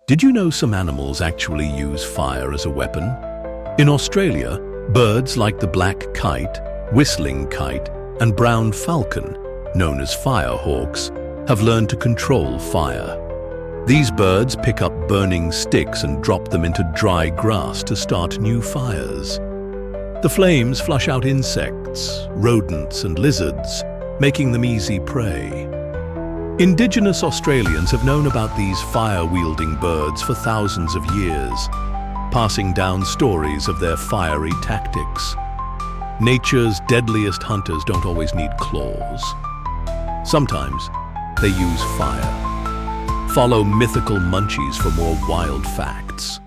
Did you know some animals actually use fire as a weapon? In Australia, birds like the black kite, whistling kite, and brown falcon, known as firehawks, have learned to control fire. These birds pick up burning sticks and drop them into dry grass to start new fires. The flames flush out insects, rodents, and lizards, making them easy prey. Indigenous Australians have known about these fire-wielding birds for thousands of years, passing down stories of their fiery tactics. Nature's deadliest hunters don't always need claws. Sometimes they use fire. Follow Mythical Munchies for more wild facts.